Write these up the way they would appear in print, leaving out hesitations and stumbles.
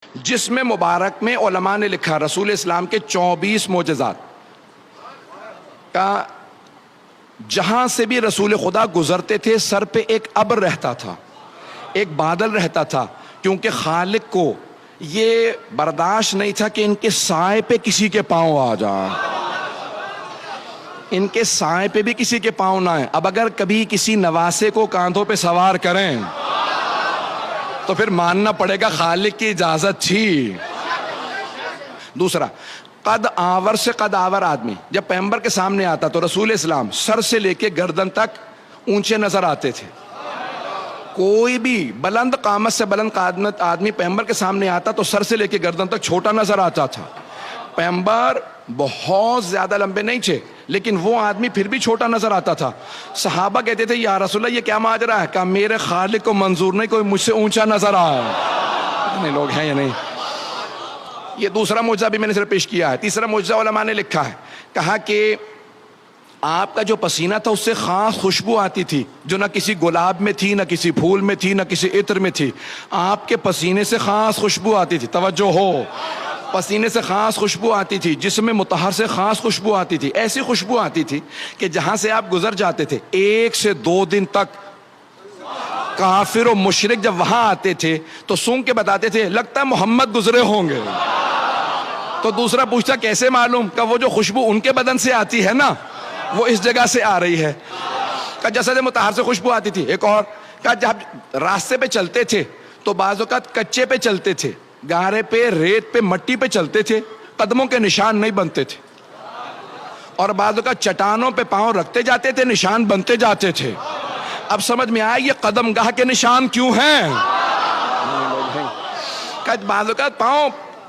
جسم مبارک میں علماء نے لکھا رسول اسلام کے 24 معجزات کا، جہاں سے بھی رسول خدا گزرتے تھے سر پہ ایک ابر رہتا تھا، ایک بادل رہتا تھا، کیونکہ خالق کو یہ برداشت نہیں تھا کہ ان کے سائے پہ کسی کے پاؤں آ جائیں، ان کے سائے پہ بھی کسی کے پاؤں نہ آئیں۔ اب اگر کبھی کسی نواسے کو کاندھوں پہ سوار کریں تو پھر ماننا پڑے گا خالق کی اجازت تھی۔ دوسرا، قد آور سے قد آور آدمی جب پیغمبر کے سامنے آتا تو رسول اسلام سر سے لے کے گردن تک اونچے نظر آتے تھے۔ کوئی بھی بلند قامت سے بلند قامت آدمی پیغمبر کے سامنے آتا تو سر سے لے کے گردن تک چھوٹا نظر آتا تھا۔ پیغمبر بہت زیادہ لمبے نہیں تھے لیکن وہ آدمی پھر بھی چھوٹا نظر آتا تھا۔ صحابہ کہتے تھے یا رسول اللہ یہ کیا ماجرا ہے؟ کہا میرے خالق کو منظور نہیں کوئی مجھ سے اونچا نظر آئے۔ اتنے لوگ ہیں یا نہیں؟ یہ دوسرا معجزہ بھی میں نے صرف پیش کیا ہے۔ تیسرا معجزہ علماء نے لکھا ہے، کہا کہ آپ کا جو پسینہ تھا اس سے خاص خوشبو آتی تھی جو نہ کسی گلاب میں تھی، نہ کسی پھول میں تھی، نہ کسی عطر میں تھی۔ آپ کے پسینے سے خاص خوشبو آتی تھی، توجہ ہو، پسینے سے خاص خوشبو آتی تھی، جسم مطہر سے خاص خوشبو آتی تھی، ایسی خوشبو آتی تھی کہ جہاں سے آپ گزر جاتے تھے 1 سے 2 دن تک کافر و مشرک جب وہاں آتے تھے تو سونگ کے بتاتے تھے لگتا ہے محمد گزرے ہوں گے۔ تو دوسرا پوچھتا کیسے معلوم؟ کہ وہ جو خوشبو ان کے بدن سے آتی ہے نا وہ اس جگہ سے آ رہی ہے۔ کہ جسد مطہر سے خوشبو آتی تھی۔ ایک اور کہ جب راستے پہ چلتے تھے تو بعض اوقات کچے پہ چلتے تھے، گارے پہ، ریت پہ، مٹی پہ چلتے تھے، قدموں کے نشان نہیں بنتے تھے، اور بعض اوقات چٹانوں پہ پاؤں رکھتے جاتے تھے، نشان بنتے جاتے تھے۔ اب سمجھ میں آیا یہ قدم گاہ کے نشان کیوں ہیں؟ کہ بعض اوقات پاؤں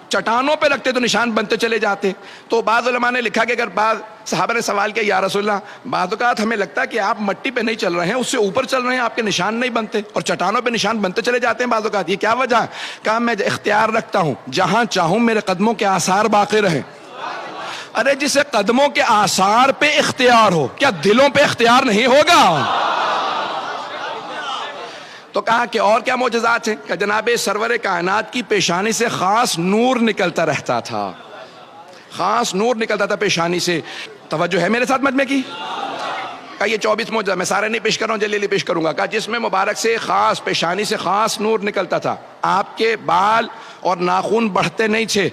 چٹانوں پہ رکھتے تو نشان بنتے چلے جاتے۔ تو بعض علماء نے لکھا کہ اگر بعض صحابہ نے سوال کیا یا رسول اللہ بعض اوقات ہمیں لگتا ہے کہ آپ مٹی پہ نہیں چل رہے ہیں، اس سے اوپر چل رہے ہیں، آپ کے نشان نہیں بنتے اور چٹانوں پہ نشان بنتے چلے جاتے ہیں بعض اوقات، یہ کیا وجہ ہے؟ کہا میں اختیار رکھتا ہوں جہاں چاہوں میرے قدموں کے آثار باقی رہیں۔ ارے جسے قدموں کے آثار پہ اختیار ہو کیا دلوں پہ اختیار نہیں ہوگا؟ تو کہا کہ اور کیا معجزات ہیں؟ کہ جناب سرور کائنات کی پیشانی سے خاص نور نکلتا رہتا تھا، خاص نور نکلتا تھا پیشانی سے۔ توجہ ہے میرے ساتھ مجمع کی؟ کہ یہ 24 معجزہ میں سارے نہیں پیش کر رہا ہوں، جلدی پیش کروں گا۔ کہ جس میں مبارک سے خاص پیشانی سے خاص نور نکلتا تھا، آپ کے بال اور ناخن بڑھتے نہیں تھے،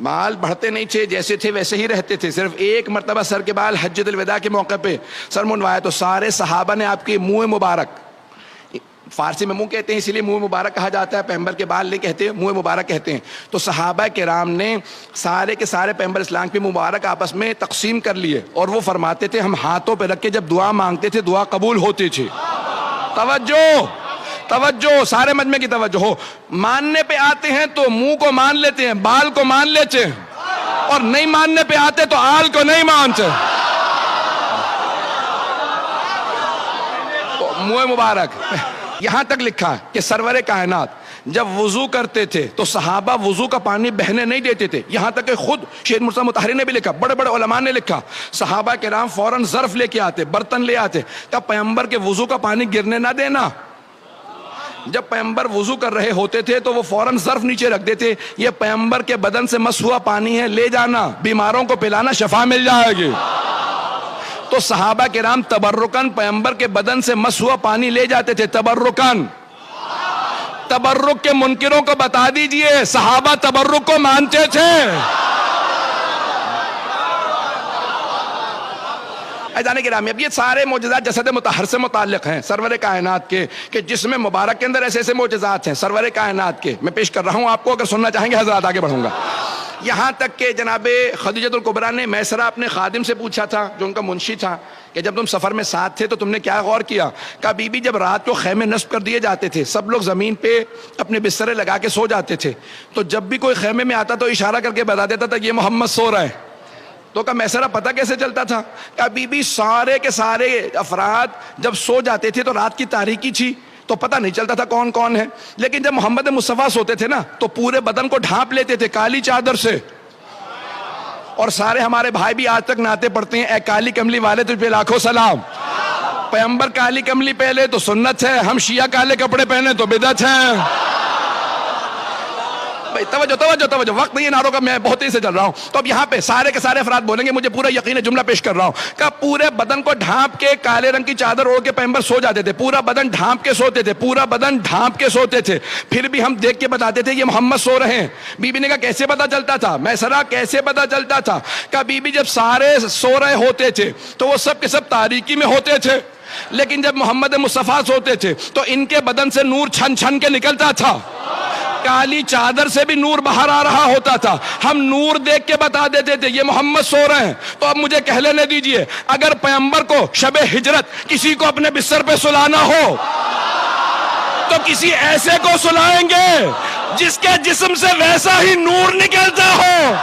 بال بڑھتے نہیں تھے، جیسے تھے ویسے ہی رہتے تھے۔ صرف ایک مرتبہ سر کے بال حجۃ الوداع کے موقع پہ سر منڈوایا تو سارے صحابہ نے آپ کے منہ مبارک، فارسی میں منہ کہتے ہیں اسی لیے منہ مبارک کہا جاتا ہے، پیغمبر کے بال نہیں کہتے، منہ مبارک کہتے ہیں۔ تو صحابہ کرام نے سارے کے سارے پیغمبر اسلام کے مبارک آپس میں تقسیم کر لیے اور وہ فرماتے تھے ہم ہاتھوں پہ رکھ کے جب دعا مانگتے تھے دعا قبول ہوتی تھی۔ توجہ توجہ، سارے مجمع کی توجہ ہو۔ ماننے پہ آتے ہیں تو منہ کو مان لیتے ہیں، بال کو مان لیتے ہیں، اور نہیں ماننے پہ آتے تو آل کو نہیں مانتے۔ تو منہ مبارک یہاں تک لکھا ہے کہ سرور کائنات جب وضو کرتے تھے تو صحابہ وضو کا پانی بہنے نہیں دیتے تھے، یہاں تک کہ خود شیخ مرتضیٰ مطہری نے بھی لکھا، بڑے بڑے علماء نے لکھا، صحابہ کرام فوراً ظرف لے کے آتے، برتن لے آتے کہ پیغمبر کے وضو کا پانی گرنے نہ دینا۔ جب پیغمبر وضو کر رہے ہوتے تھے تو وہ فوراً ظرف نیچے رکھ دیتے، یہ پیغمبر کے بدن سے مس ہوا پانی ہے، لے جانا، بیماروں کو پلانا، شفا مل جائے گی۔ تو صحابہ کرام تبرکن پیغمبر کے بدن سے مس ہوا پانی لے جاتے تھے، تبرکن۔ تبرک کے منکروں کو بتا دیجئے صحابہ تبرک کو مانتے تھے۔ جانے کی رامی اب یہ سارے معجزات جسد مطہر سے متعلق ہیں سرور کائنات کے، کہ جسم مبارک کے اندر ایسے ایسے معجزات ہیں سرور کائنات کے، میں پیش کر رہا ہوں آپ کو، اگر سننا چاہیں گے حضرات آگے بڑھوں گا۔ یہاں تک کہ جناب خدیجۃ الکبریٰ نے میسرہ اپنے خادم سے پوچھا تھا جو ان کا منشی تھا کہ جب تم سفر میں ساتھ تھے تو تم نے کیا غور کیا؟ کہا بی بی جب رات کو خیمے نصب کر دیے جاتے تھے سب لوگ زمین پہ اپنے بسترے لگا کے سو جاتے تھے، تو جب بھی کوئی خیمے میں آتا تو اشارہ کر کے بتا دیتا تھا یہ محمد سو رہے ہیں۔ تو کہا میسرہ پتہ کیسے چلتا تھا؟ کہا بی بی سارے کے سارے افراد جب سو جاتے تھے تو رات کی تاریکی تھی تو پتہ نہیں چلتا تھا کون کون ہے، لیکن جب محمد مصطفیٰ سوتے تھے نا تو پورے بدن کو ڈھانپ لیتے تھے کالی چادر سے، اور سارے ہمارے بھائی بھی آج تک نعتیں پڑھتے ہیں، اے کالی کملی والے تجھ پہ لاکھوں سلام۔ پیغمبر کالی کملی پہلے تو سنت ہے، ہم شیعہ کالے کپڑے پہنے تو بدعت ہے۔ بھائی توجہ توجہ توجہ، وقت نہیں ہے نعروں کا، میں بہت ہی سے چل رہا ہوں. تو اب یہاں پہ سارے کے سارے افراد بولیں گے، مجھے پورا یقین ہے، جملہ پیش کر رہا ہوں کہ پورے بدن کو ڈھانپ کے کالے رنگ کی چادر اوڑھ کے پیغمبر سو جاتے تھے، پورا بدن ڈھانپ کے سوتے تھے، پورا بدن ڈھانپ کے سوتے تھے. پھر بھی ہم دیکھ کے بتاتے تھے یہ محمد سو رہے ہیں. بی بی نے کہا کیسے پتا چلتا تھا؟ میں سرا کیسے پتا چلتا تھا؟ کہ بی بی جب سارے سو رہے ہوتے تھے تو وہ سب کے سب تاریکی میں ہوتے تھے، لیکن جب محمد مصطفیٰ سوتے تھے تو ان کے بدن سے نور چھن چھن کے نکلتا تھا، کالی چادر سے بھی نور باہر آ رہا ہوتا تھا. ہم نور دیکھ کے بتا دیتے تھے یہ محمد سو رہے ہیں. تو اب مجھے کہہ لینے دیجئے، اگر پیغمبر کو شب ہجرت کسی کو اپنے بستر پہ سلانا ہو تو کسی ایسے کو سلائیں گے جس کے جسم سے ویسا ہی نور نکلتا ہو.